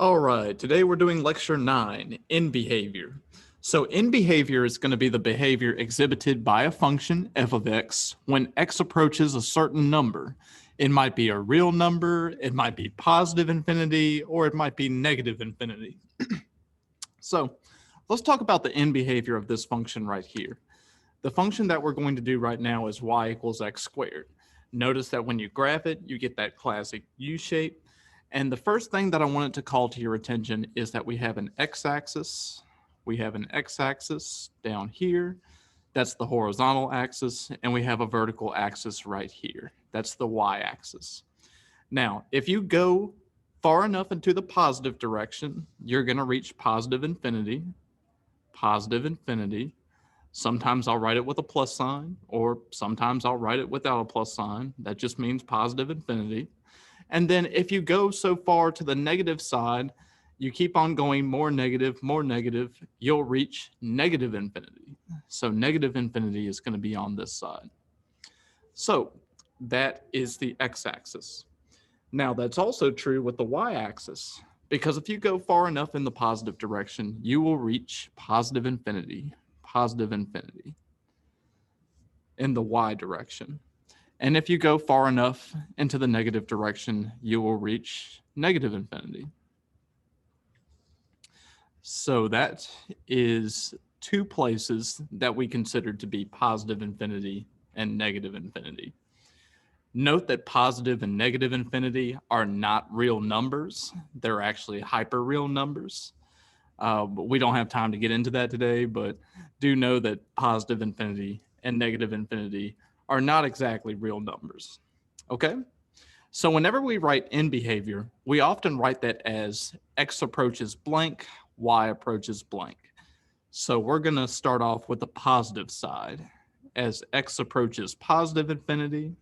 All right, today we're doing lecture 9, in behavior. So in behavior is going to be the behavior exhibited by a function f of x when x approaches a certain number. It might be a real number, it might be positive infinity, or it might be negative infinity. So let's talk about the in behavior of this function right here. The function that we're going to do right now is y equals x squared. Notice that when you graph it, you get that classic U shape. And the first thing that I wanted to call to your attention is that we have an x-axis. We have an x-axis down here. That's the horizontal axis. And we have a vertical axis right here. That's the y-axis. Now, if you go far enough into the positive direction, you're going to reach positive infinity. Positive infinity. Sometimes I'll write it with a plus sign, or sometimes I'll write it without a plus sign. That just means positive infinity. And then if you go so far to the negative side, you keep on going more negative, you'll reach negative infinity. So negative infinity is going to be on this side. So that is the x-axis. Now that's also true with the y-axis, because if you go far enough in the positive direction, you will reach positive infinity in the y direction. And if you go far enough into the negative direction, you will reach negative infinity. So that is two places that we consider to be positive infinity and negative infinity. Note that positive and negative infinity are not real numbers. They're actually hyperreal numbers. But we don't have time to get into that today, but do know that positive infinity and negative infinity are not exactly real numbers. Okay? So whenever we write in behavior, we often write that as x approaches blank, y approaches blank. So we're going to start off with the positive side. As x approaches positive infinity,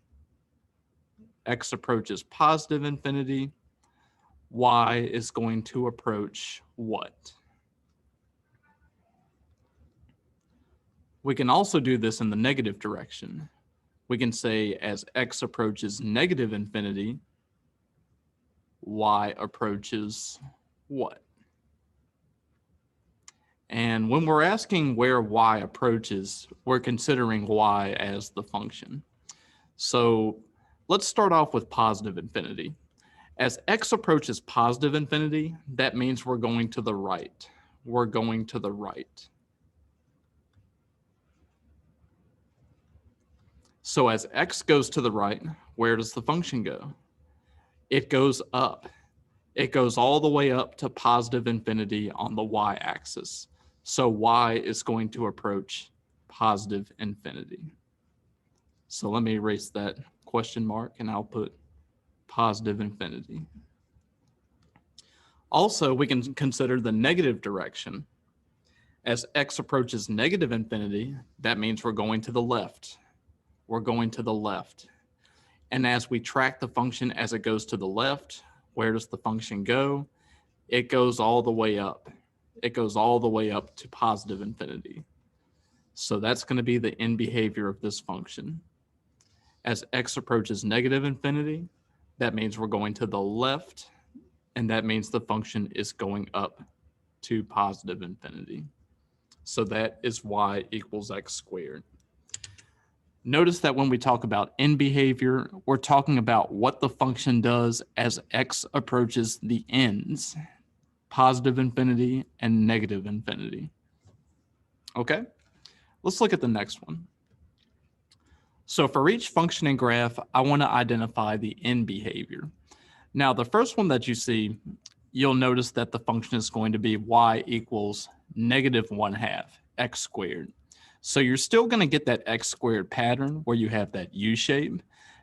x approaches positive infinity, y is going to approach what? We can also do this in the negative direction. We can say as x approaches negative infinity, y approaches what? And when we're asking where y approaches, we're considering y as the function. So let's start off with positive infinity. As x approaches positive infinity, that means we're going to the right. We're going to the right. So as x goes to the right, where does the function go? It goes up. It goes all the way up to positive infinity on the y-axis. So y is going to approach positive infinity. So let me erase that question mark and I'll put positive infinity. Also, we can consider the negative direction. As x approaches negative infinity, that means we're going to the left. We're going to the left. And as we track the function as it goes to the left, where does the function go? It goes all the way up. It goes all the way up to positive infinity. So that's going to be the in behavior of this function. As x approaches negative infinity, that means we're going to the left, and that means the function is going up to positive infinity. So that is y equals x squared. Notice that when we talk about in behavior, we're talking about what the function does as x approaches the ends, positive infinity and negative infinity. Okay, let's look at the next one. So for each function and graph, I want to identify the in behavior. Now, the first one that you see, you'll notice that the function is going to be y equals negative 1/2 x squared. So you're still going to get that x squared pattern where you have that U shape,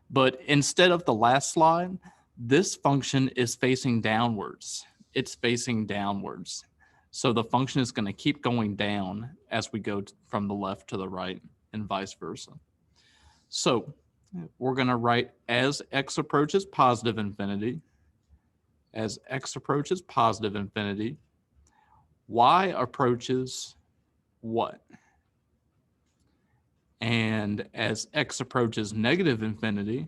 but instead of the last slide, this function is facing downwards. It's facing downwards. So the function is going to keep going down as we go from the left to the right and vice versa. So we're going to write as x approaches positive infinity, as x approaches positive infinity, y approaches what? And as x approaches negative infinity,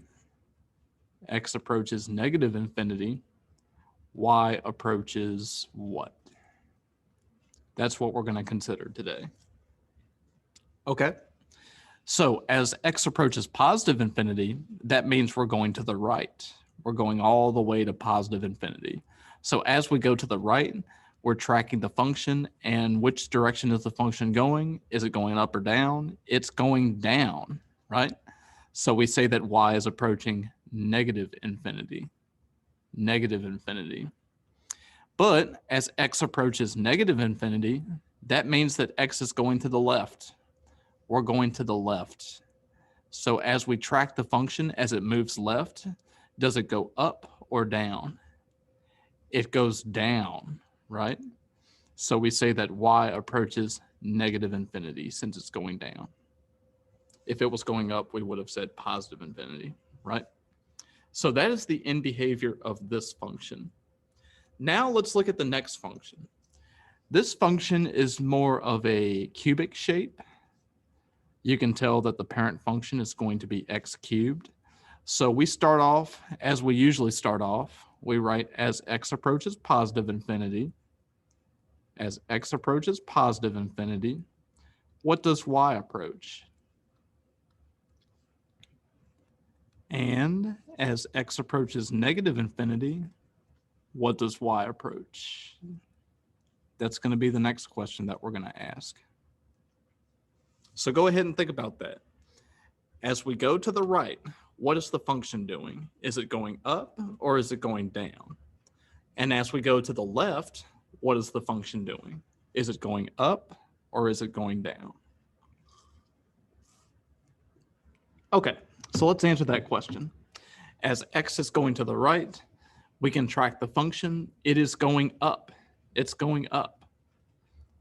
y approaches what? That's what we're going to consider today. Okay. So as x approaches positive infinity, that means we're going to the right. We're going all the way to positive infinity. So as we go to the right, we're tracking the function, and which direction is the function going? Is it going up or down? It's going down, right? So we say that y is approaching negative infinity. Negative infinity. But as x approaches negative infinity, that means that x is going to the left. We're going to the left. So as we track the function as it moves left, does it go up or down? It goes down, right? So we say that y approaches negative infinity since it's going down. If it was going up, we would have said positive infinity, right? So that is the end behavior of this function. Now let's look at the next function. This function is more of a cubic shape. You can tell that the parent function is going to be x cubed. So we start off as we usually start off. We write as x approaches positive infinity. As x approaches positive infinity, what does y approach? And as x approaches negative infinity, what does y approach? That's going to be the next question that we're going to ask. So go ahead and think about that. As we go to the right, what is the function doing? Is it going up or is it going down? And as we go to the left, what is the function doing? Is it going up or is it going down? Okay, so let's answer that question. As x is going to the right, we can track the function. It is going up. It's going up.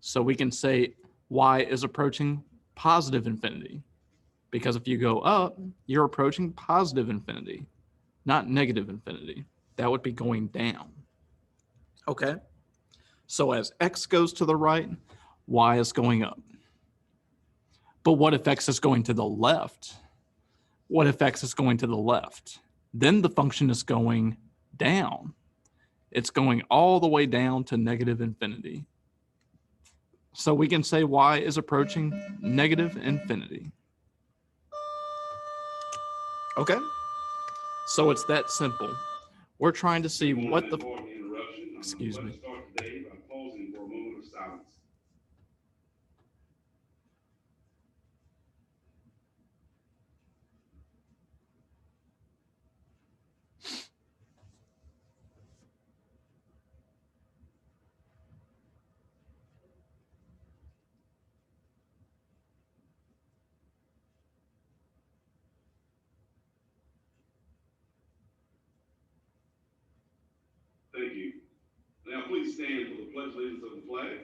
So we can say y is approaching positive infinity, because if you go up, you're approaching positive infinity, not negative infinity. That would be going down. Okay, so as x goes to the right, y is going up. But what if x is going to the left? What if x is going to the left? Then the function is going down. It's going all the way down to negative infinity. So we can say y is approaching negative infinity. Okay, so it's that simple. We're trying to see what the, excuse me. Thank you. Now please stand for the pledge allegiance of the flag.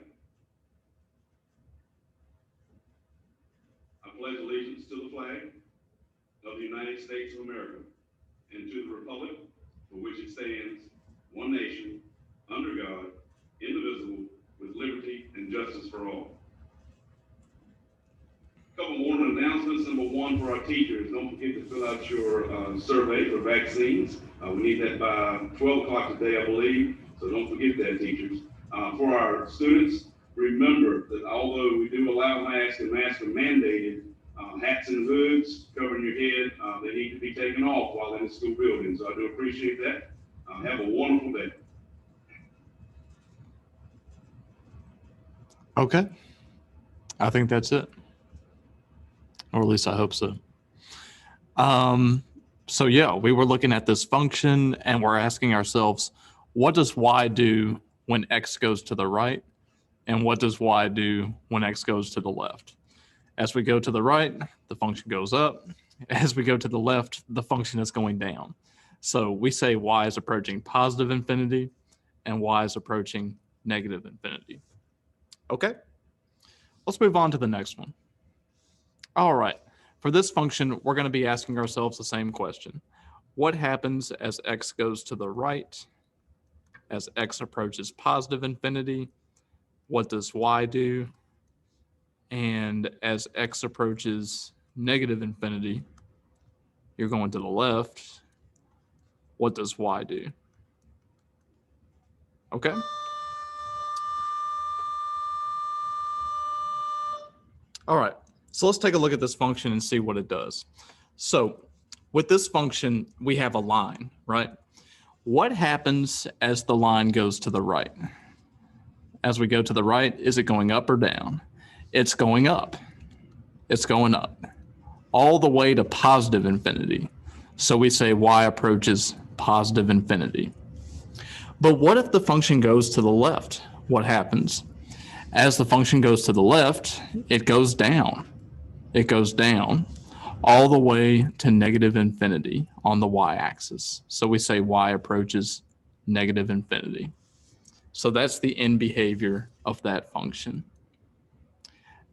I pledge allegiance to the flag of the United States of America and to the republic for which it stands, one nation, under God, indivisible, with liberty and justice for all. Couple more announcements. Number one, for our teachers, don't forget to fill out your survey for vaccines. We need that by 12 o'clock today, I believe, so don't forget that, teachers. For our students, remember that although we do allow masks and masks are mandated, hats and hoods covering your head, they need to be taken off while in the school building. So I do appreciate that. Have a wonderful day. Okay, I think that's it. Or at least I hope so. So yeah, we were looking at this function and we're asking ourselves, what does y do when x goes to the right? And what does y do when x goes to the left? As we go to the right, the function goes up. As we go to the left, the function is going down. So we say y is approaching positive infinity and y is approaching negative infinity. Okay, let's move on to the next one. All right, for this function, we're going to be asking ourselves the same question. What happens as x goes to the right? As x approaches positive infinity, what does y do? And as x approaches negative infinity, you're going to the left, what does y do? Okay. All right, so let's take a look at this function and see what it does. So with this function, we have a line, right? What happens as the line goes to the right? As we go to the right, is it going up or down? It's going up. It's going up all the way to positive infinity. So we say y approaches positive infinity. But what if the function goes to the left? What happens? As the function goes to the left, it goes down. It goes down all the way to negative infinity on the y-axis. So we say y approaches negative infinity. So that's the end behavior of that function.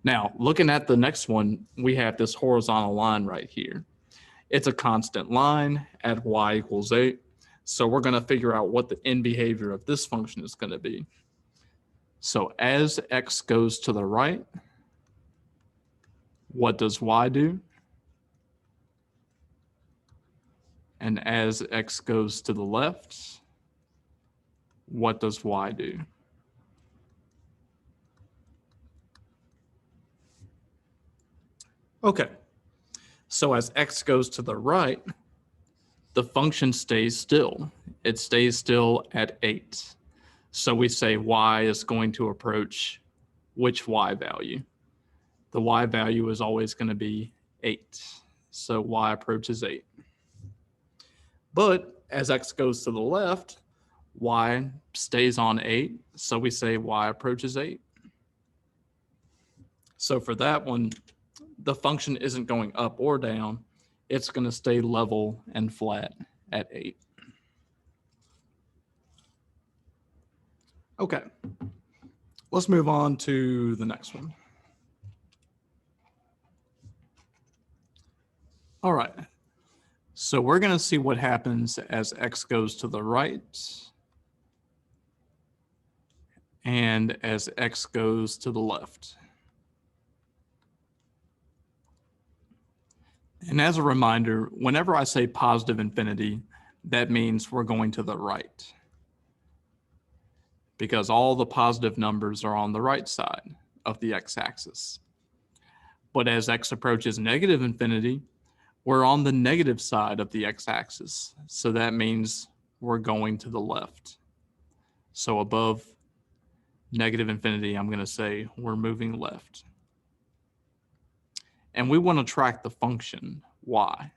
Now, looking at the next one, we have this horizontal line right here. It's a constant line at y equals 8. So we're going to figure out what the end behavior of this function is going to be. So as x goes to the right, what does y do? And as x goes to the left, what does y do? Okay, so as x goes to the right, the function stays still. It stays still at 8. So we say y is going to approach which y value? The y value is always going to be 8. So y approaches 8. But as x goes to the left, y stays on 8. So we say y approaches 8. So for that one, the function isn't going up or down. It's going to stay level and flat at 8. Okay, let's move on to the next one. All right, so we're going to see what happens as x goes to the right and as x goes to the left. And as a reminder, whenever I say positive infinity, that means we're going to the right, because all the positive numbers are on the right side of the x-axis. But as x approaches negative infinity, we're on the negative side of the x-axis. So that means we're going to the left. So above negative infinity, I'm going to say we're moving left. And we want to track the function y.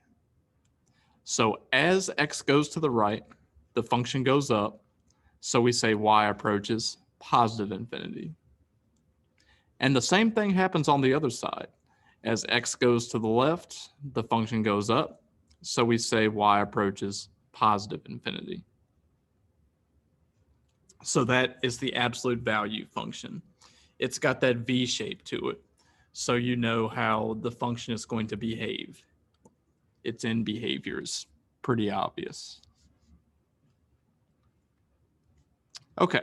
So as x goes to the right, the function goes up. So we say y approaches positive infinity. And the same thing happens on the other side. As x goes to the left, the function goes up. So we say y approaches positive infinity. So that is the absolute value function. It's got that V shape to it. So you know how the function is going to behave. Its end behavior is pretty obvious. Okay,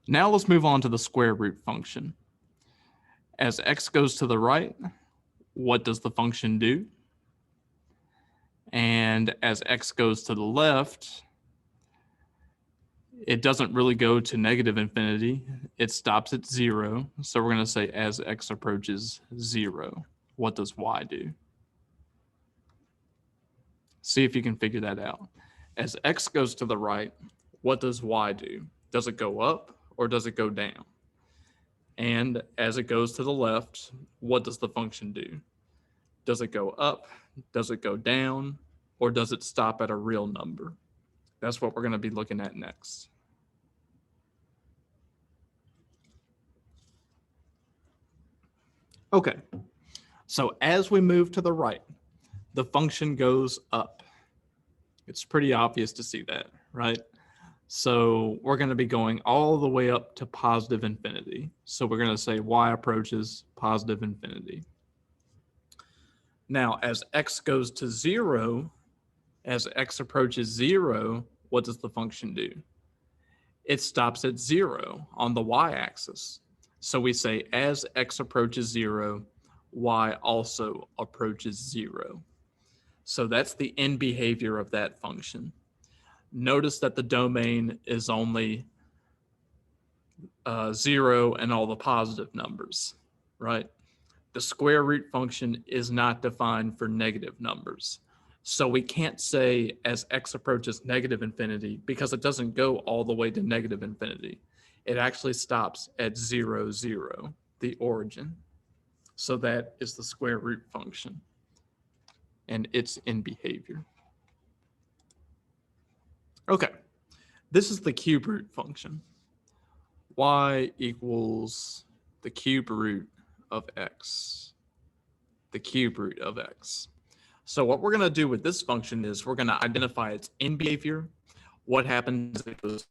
now let's move on to the square root function. As x goes to the right, what does the function do? And as x goes to the left, it doesn't really go to negative infinity. It stops at 0. So we're going to say as x approaches 0, what does y do? See if you can figure that out. As x goes to the right, what does y do? Does it go up or does it go down? And as it goes to the left, what does the function do? Does it go up? Does it go down? Or does it stop at a real number? That's what we're going to be looking at next. Okay, so as we move to the right, the function goes up. It's pretty obvious to see that, right? So we're going to be going all the way up to positive infinity. So we're going to say y approaches positive infinity. Now, as x goes to 0, as x approaches 0, what does the function do? It stops at 0 on the y-axis. So we say as x approaches 0, y also approaches 0. So that's the end behavior of that function. Notice that the domain is only 0 and all the positive numbers, right? The square root function is not defined for negative numbers. So we can't say as x approaches negative infinity because it doesn't go all the way to negative infinity. It actually stops at 0, 0, the origin. So that is the square root function, and it's in behavior. Okay, this is the cube root function. Y equals the cube root of x, the cube root of x. So what we're going to do with this function is we're going to identify its in behavior. What happens if it goes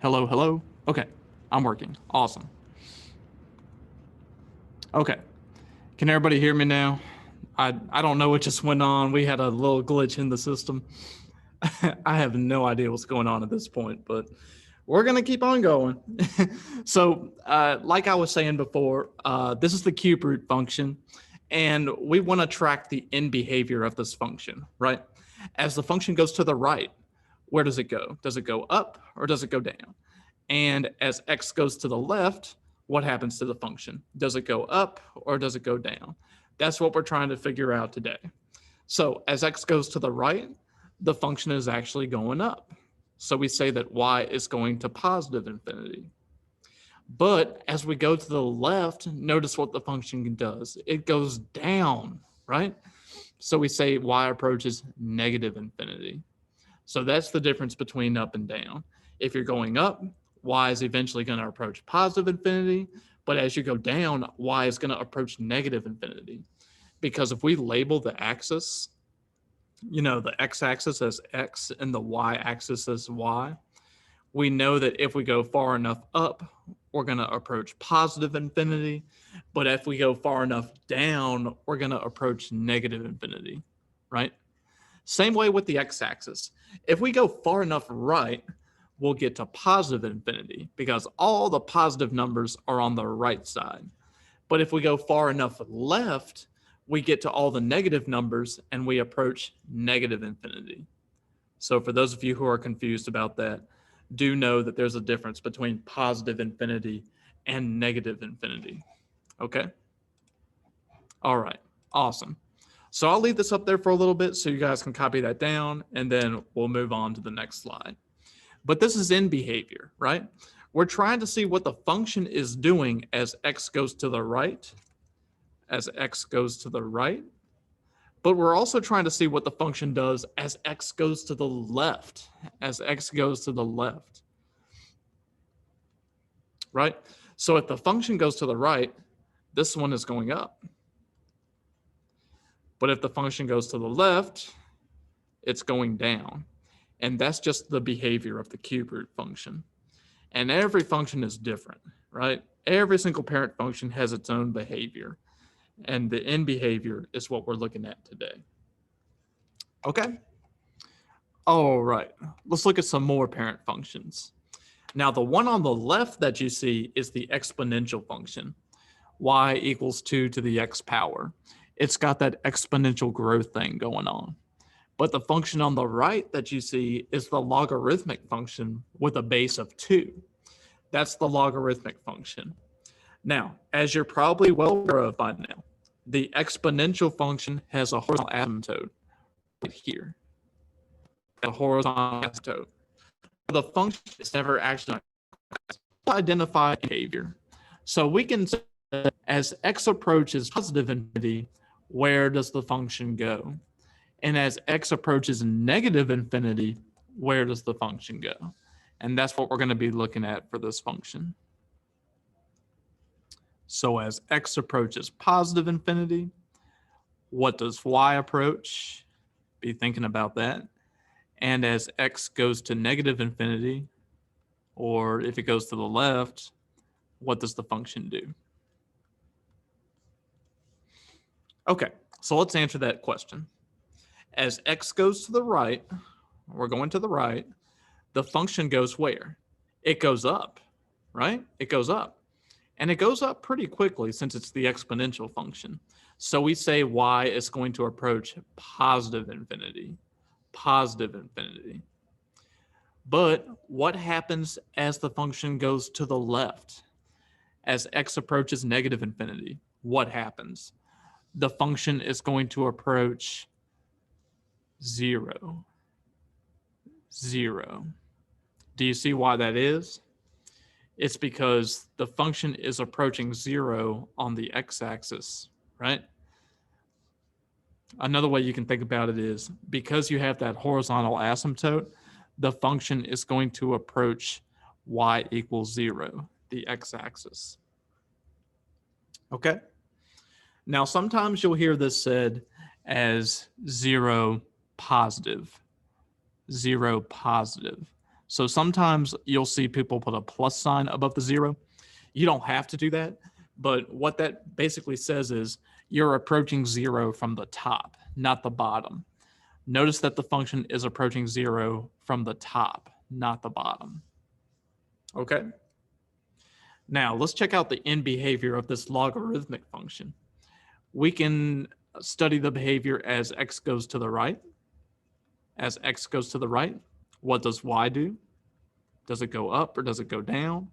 hello, hello? Okay, I'm working. Awesome. Okay, can everybody hear me now? I don't know what just went on. We had a little glitch in the system. I have no idea what's going on at this point, but we're going to keep on going. So like I was saying before, this is the cube root function, and we want to track the in behavior of this function, right? As the function goes to the right, where does it go? Does it go up or does it go down? And as x goes to the left, what happens to the function? Does it go up or does it go down? That's what we're trying to figure out today. So as x goes to the right, the function is actually going up. So we say that y is going to positive infinity. But as we go to the left, notice what the function does. It goes down, right? So we say y approaches negative infinity. So that's the difference between up and down. If you're going up, y is eventually going to approach positive infinity. But as you go down, y is going to approach negative infinity. Because if we label the axis, you know, the x-axis as x and the y-axis as y, we know that if we go far enough up, we're going to approach positive infinity. But if we go far enough down, we're going to approach negative infinity, right? Same way with the x-axis. If we go far enough right, we'll get to positive infinity because all the positive numbers are on the right side. But if we go far enough left, we get to all the negative numbers and we approach negative infinity. So for those of you who are confused about that, do know that there's a difference between positive infinity and negative infinity. Okay? All right, awesome. So I'll leave this up there for a little bit so you guys can copy that down, and then we'll move on to the next slide. But this is in behavior, right? We're trying to see what the function is doing as x goes to the right, as x goes to the right. But we're also trying to see what the function does as x goes to the left, as x goes to the left, right? So if the function goes to the right, this one is going up. But if the function goes to the left, it's going down. And that's just the behavior of the cube root function. And every function is different, right? Every single parent function has its own behavior. And the end behavior is what we're looking at today. Okay. All right. Let's look at some more parent functions. Now, the one on the left that you see is the exponential function, y equals 2 to the x power. It's got that exponential growth thing going on. But the function on the right that you see is the logarithmic function with a base of 2. That's the logarithmic function. Now, as you're probably well aware of by now, the exponential function has a horizontal asymptote right here. A horizontal asymptote. The function is never actually identify behavior. So we can say as x approaches positive infinity, where does the function go? And as x approaches negative infinity, where does the function go? And that's what we're going to be looking at for this function. So as x approaches positive infinity, what does y approach? Be thinking about that. And as x goes to negative infinity, or if it goes to the left, what does the function do? Okay, so let's answer that question. As x goes to the right, we're going to the right, the function goes where? It goes up, right? It goes up. And it goes up pretty quickly since it's the exponential function. So we say y is going to approach positive infinity. Positive infinity. But what happens as the function goes to the left? As x approaches negative infinity, what happens? The function is going to approach 0. 0. Do you see why that is? It's because the function is approaching 0 on the x-axis, right? Another way you can think about it is because you have that horizontal asymptote, the function is going to approach y equals 0, the x-axis. Okay? Now, sometimes you'll hear this said as 0 positive. 0 positive. So sometimes you'll see people put a plus sign above the 0. You don't have to do that, but what that basically says is you're approaching 0 from the top, not the bottom. Notice that the function is approaching 0 from the top, not the bottom. Okay? Now, let's check out the end behavior of this logarithmic function. We can study the behavior as x goes to the right. As x goes to the right, what does y do? Does it go up or does it go down?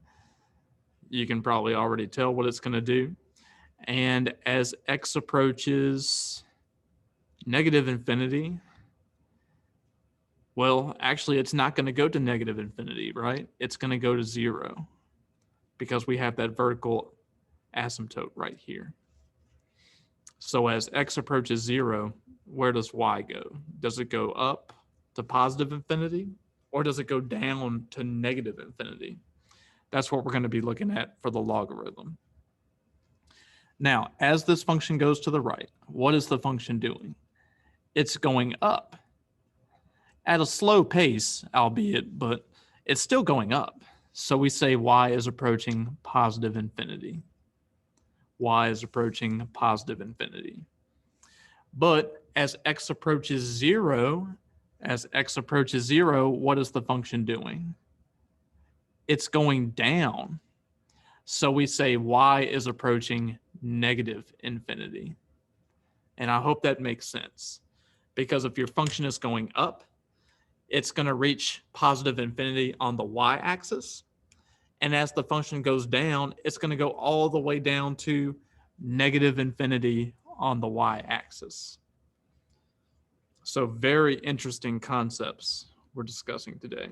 You can probably already tell what it's going to do. And as x approaches negative infinity, well, actually, it's not going to go to negative infinity, right? It's going to go to 0 because we have that vertical asymptote right here. So as x approaches 0, where does y go? Does it go up to positive infinity or does it go down to negative infinity? That's what we're going to be looking at for the logarithm. Now, as this function goes to the right, what is the function doing? It's going up at a slow pace, albeit, but it's still going up. So we say y is approaching positive infinity. Y is approaching positive infinity. But as x approaches 0, what is the function doing? It's going down. So we say y is approaching negative infinity. And I hope that makes sense. Because if your function is going up, it's going to reach positive infinity on the y-axis. And as the function goes down, it's going to go all the way down to negative infinity on the y-axis. So very interesting concepts we're discussing today.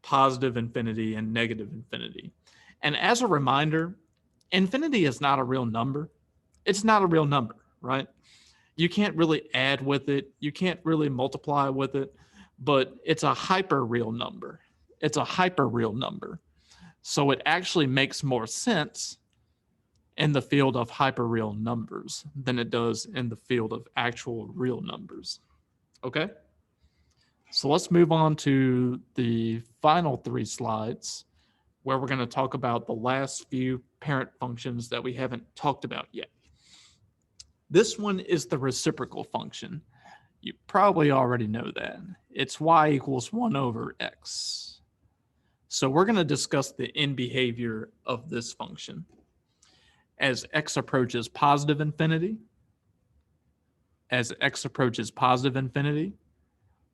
Positive infinity and negative infinity. And as a reminder, infinity is not a real number. It's not a real number, right? You can't really add with it. You can't really multiply with it, but it's a hyper-real number. It's a hyper-real number. So it actually makes more sense in the field of hyper-real numbers than it does in the field of actual real numbers. Okay? So let's move on to the final 3 slides where we're going to talk about the last few parent functions that we haven't talked about yet. This one is the reciprocal function. You probably already know that. It's y equals 1 over x. So we're going to discuss the end behavior of this function. As x approaches positive infinity,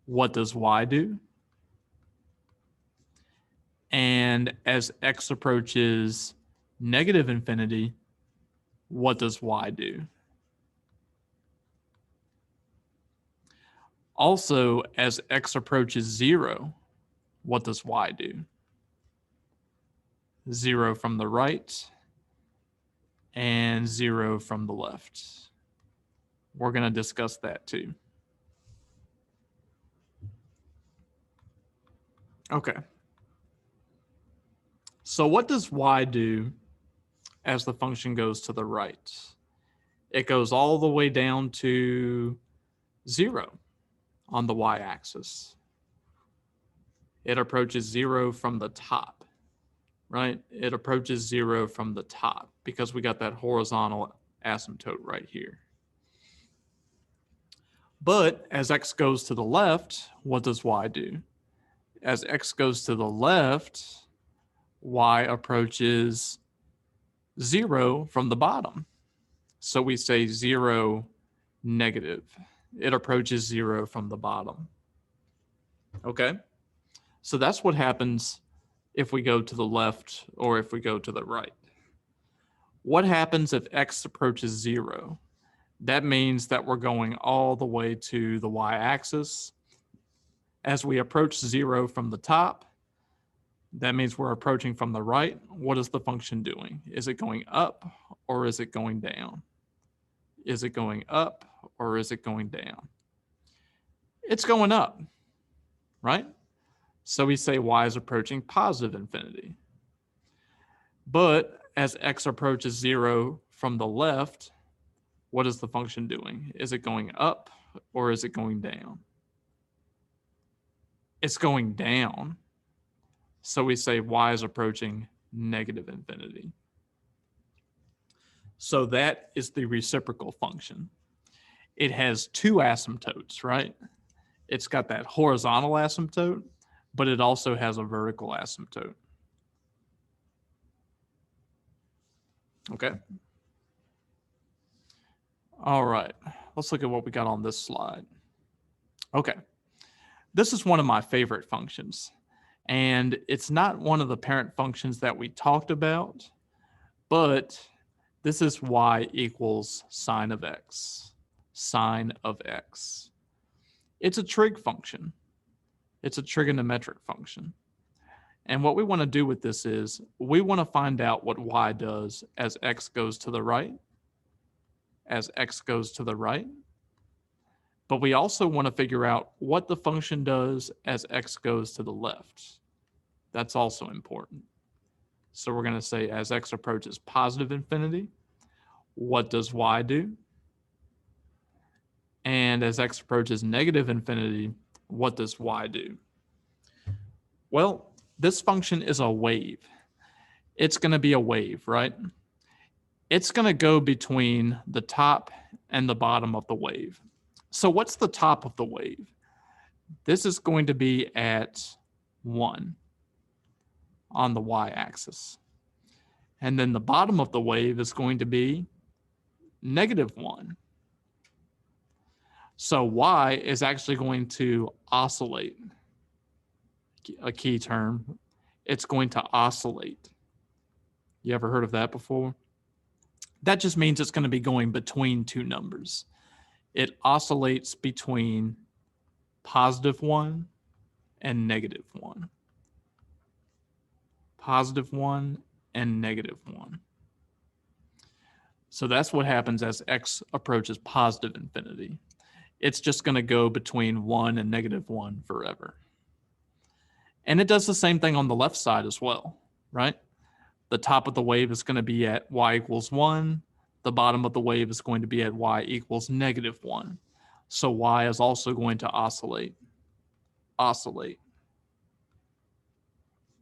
what does y do? And as x approaches negative infinity, what does y do? Also, as x approaches 0, what does y do? 0 from the right and 0 from the left. We're going to discuss that too. Okay. So what does y do as the function goes to the right? It goes all the way down to 0 on the y-axis. It approaches 0 from the top, right? It approaches 0 from the top because we got that horizontal asymptote right here. But as x goes to the left, what does y do? As x goes to the left, y approaches 0 from the bottom. So we say 0, negative. It approaches 0 from the bottom. Okay? So that's what happens if we go to the left or if we go to the right. What happens if x approaches 0? That means that we're going all the way to the y-axis. As we approach 0 from the top, that means we're approaching from the right. What is the function doing? Is it going up or is it going down? Is it going up or is it going down? It's going up, right? So we say y is approaching positive infinity. But as x approaches 0 from the left, what is the function doing? Is it going up or is it going down? It's going down. So we say y is approaching negative infinity. So that is the reciprocal function. It has two asymptotes, right? It's got that horizontal asymptote, but it also has a vertical asymptote. Okay. All right, let's look at what we got on this slide. Okay, this is one of my favorite functions, and it's not one of the parent functions that we talked about, but this is y equals sine of x, sine of x. It's a trig function. It's a trigonometric function. And what we want to do with this is we want to find out what y does as x goes to the right, but we also want to figure out what the function does as x goes to the left. That's also important. So we're going to say as x approaches positive infinity, what does y do? And as x approaches negative infinity, what does y do? Well, this function is a wave. It's going to be a wave, right? It's going to go between the top and the bottom of the wave. So what's the top of the wave? This is going to be at 1 on the y-axis. And then the bottom of the wave is going to be -1. So y is actually going to oscillate. A key term. It's going to oscillate. You ever heard of that before? That just means it's going to be going between two numbers. It oscillates between +1 and -1. +1 and -1. So that's what happens as x approaches positive infinity. It's just going to go between 1 and -1 forever. And it does the same thing on the left side as well, right? The top of the wave is going to be at y equals 1. The bottom of the wave is going to be at y equals -1. So y is also going to oscillate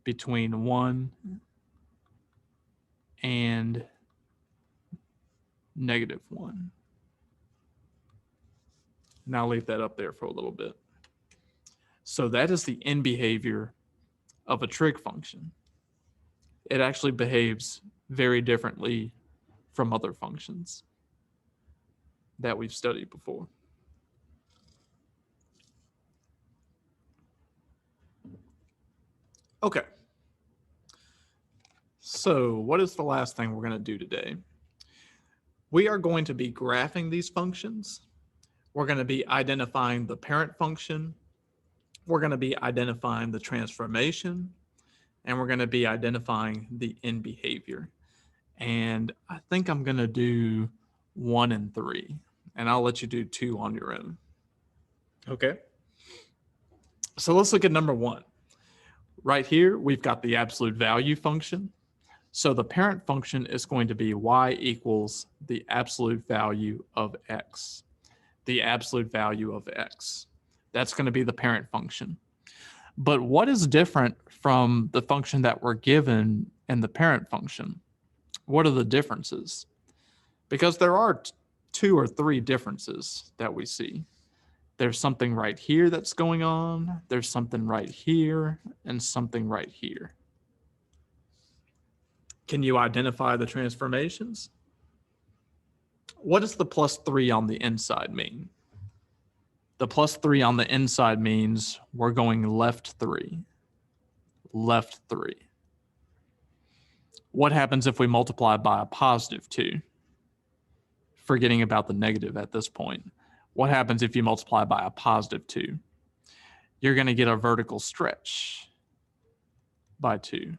between 1 and -1. Now leave that up there for a little bit. So that is the end behavior of a trig function. It actually behaves very differently from other functions that we've studied before. Okay. So what is the last thing we're going to do today? We are going to be graphing these functions. We're going to be identifying the parent function. We're going to be identifying the transformation. And we're going to be identifying the end behavior. And I think I'm going to do 1 and 3. And I'll let you do 2 on your own. Okay. So let's look at number 1. Right here, we've got the absolute value function. So the parent function is going to be y equals the absolute value of x. The absolute value of x. That's going to be the parent function. But what is different from the function that we're given in the parent function? What are the differences? Because there are 2 or 3 differences that we see. There's something right here that's going on. There's something right here and something right here. Can you identify the transformations? What does the +3 on the inside mean? The +3 on the inside means we're going left 3. Left 3. What happens if we multiply by a +2? Forgetting about the negative at this point. What happens if you multiply by a +2? You're going to get a vertical stretch by 2,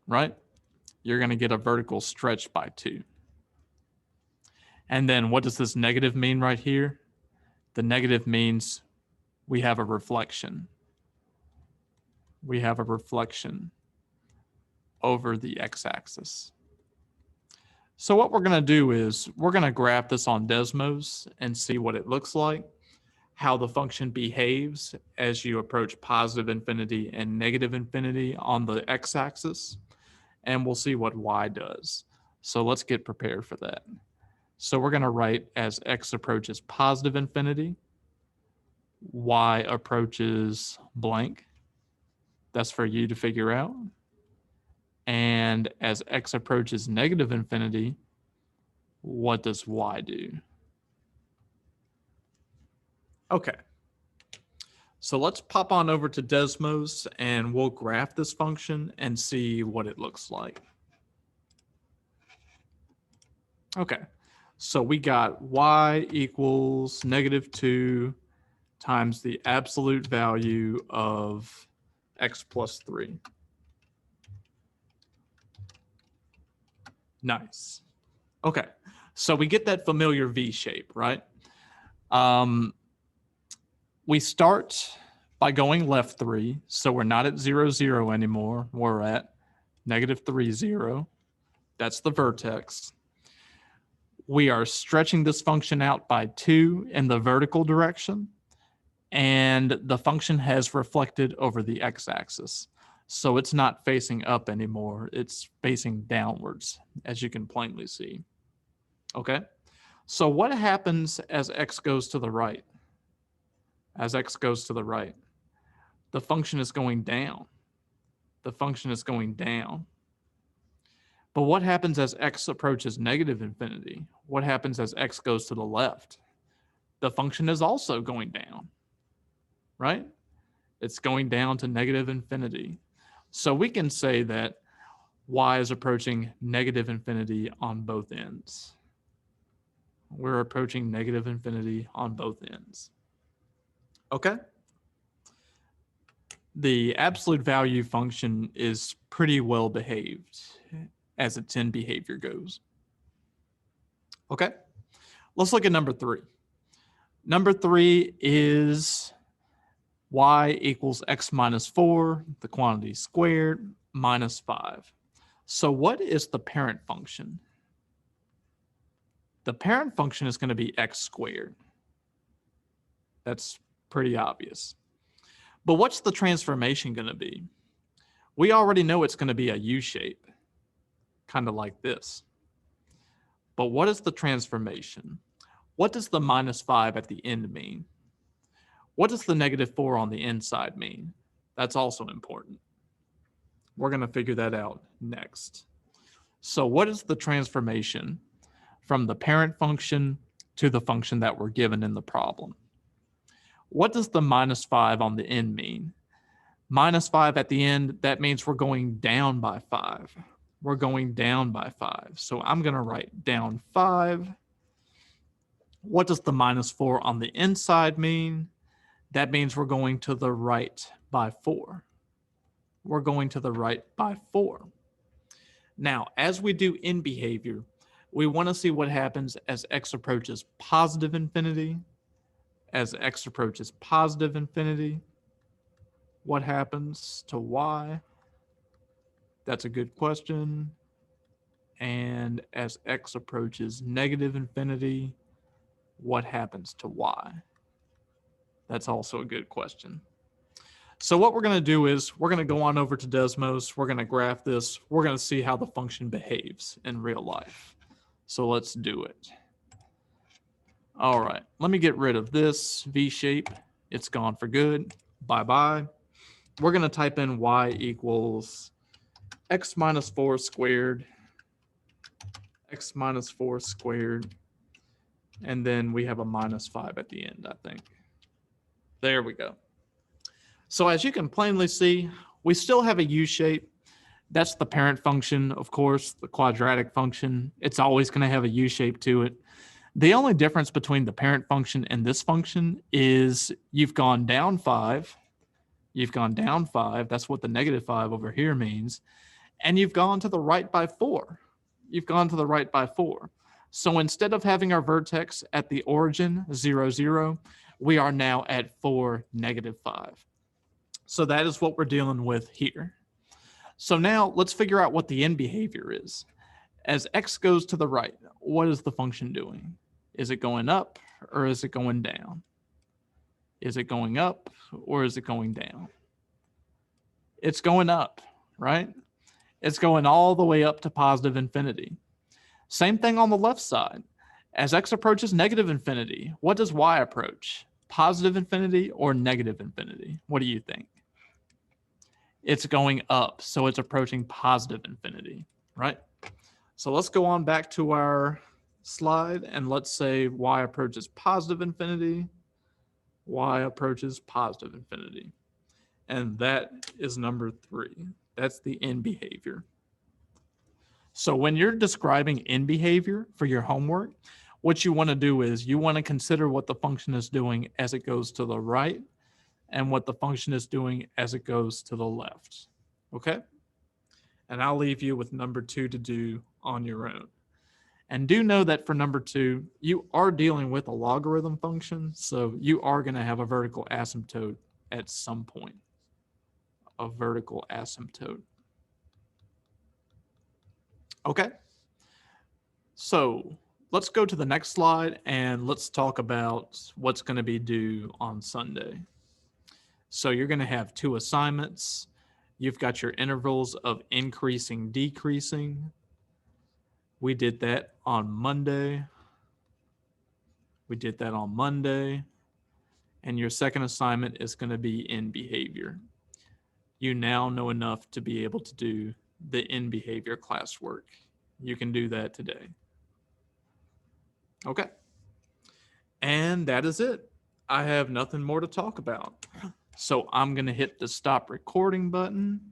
right? You're going to get a vertical stretch by 2. And then what does this negative mean right here? The negative means we have a reflection. We have a reflection over the x-axis. So what we're going to do is we're going to graph this on Desmos and see what it looks like, how the function behaves as you approach positive infinity and negative infinity on the x-axis, and we'll see what y does. So let's get prepared for that. So we're going to write as x approaches positive infinity, y approaches blank. That's for you to figure out. And as x approaches negative infinity, what does y do? Okay. So let's pop on over to Desmos and we'll graph this function and see what it looks like. Okay. So we got y equals -2 times the absolute value of x plus 3. Nice. Okay, so we get that familiar V shape, right? We start by going left 3, so we're not at 0, 0 anymore. We're at -3, 0. That's the vertex. We are stretching this function out by 2 in the vertical direction, and the function has reflected over the x-axis. So it's not facing up anymore. It's facing downwards, as you can plainly see. Okay? So what happens as x goes to the right? As x goes to the right, the function is going down. The function is going down. But what happens as x approaches negative infinity? What happens as x goes to the left? The function is also going down, right? It's going down to negative infinity. So we can say that y is approaching negative infinity on both ends. We're approaching negative infinity on both ends. Okay? The absolute value function is pretty well behaved as its end behavior goes. Okay? Let's look at number 3. Number 3 is y equals x minus 4, the quantity squared, minus 5. So what is the parent function? The parent function is going to be x squared. That's pretty obvious. But what's the transformation going to be? We already know it's going to be a U shape, kind of like this. But what is the transformation? What does the -5 at the end mean? What does the -4 on the inside mean? That's also important. We're going to figure that out next. So what is the transformation from the parent function to the function that we're given in the problem? What does the -5 on the end mean? -5 at the end, that means we're going down by 5. We're going down by 5. So I'm going to write down 5. What does the -4 on the inside mean? That means we're going to the right by 4. We're going to the right by 4. Now, as we do in behavior, we want to see what happens as x approaches positive infinity. As x approaches positive infinity, what happens to y? That's a good question. And as x approaches negative infinity, what happens to y? That's also a good question. So what we're going to do is we're going to go on over to Desmos. We're going to graph this. We're going to see how the function behaves in real life. So let's do it. All right, let me get rid of this V shape. It's gone for good. Bye-bye. We're going to type in y equals x minus 4 squared, x minus 4 squared, and then we have a -5 at the end, I think. There we go. So as you can plainly see, we still have a U shape. That's the parent function, of course, the quadratic function. It's always going to have a U shape to it. The only difference between the parent function and this function is you've gone down 5. You've gone down 5. That's what the -5 over here means. And you've gone to the right by 4. You've gone to the right by 4. So instead of having our vertex at the origin, 0, 0, we are now at 4, -5. So that is what we're dealing with here. So now let's figure out what the end behavior is. As x goes to the right, what is the function doing? Is it going up or is it going down? Is it going up or is it going down? It's going up, right? It's going all the way up to positive infinity. Same thing on the left side. As x approaches negative infinity, what does y approach? Positive infinity or negative infinity? What do you think? It's going up, so it's approaching positive infinity, right? So let's go on back to our slide and let's say y approaches positive infinity, y approaches positive infinity. And that is number 3. That's the end behavior. So when you're describing end behavior for your homework, what you want to do is you want to consider what the function is doing as it goes to the right and what the function is doing as it goes to the left. Okay? And I'll leave you with number 2 to do on your own. And do know that for number 2, you are dealing with a logarithm function, so you are going to have a vertical asymptote at some point. A vertical asymptote. Okay? So let's go to the next slide and let's talk about what's going to be due on Sunday. So you're going to have 2 assignments. You've got your intervals of increasing, decreasing. We did that on Monday. We did that on Monday. And your second assignment is going to be in behavior. You now know enough to be able to do the in behavior classwork. You can do that today. Okay. And that is it. I have nothing more to talk about. So I'm going to hit the stop recording button.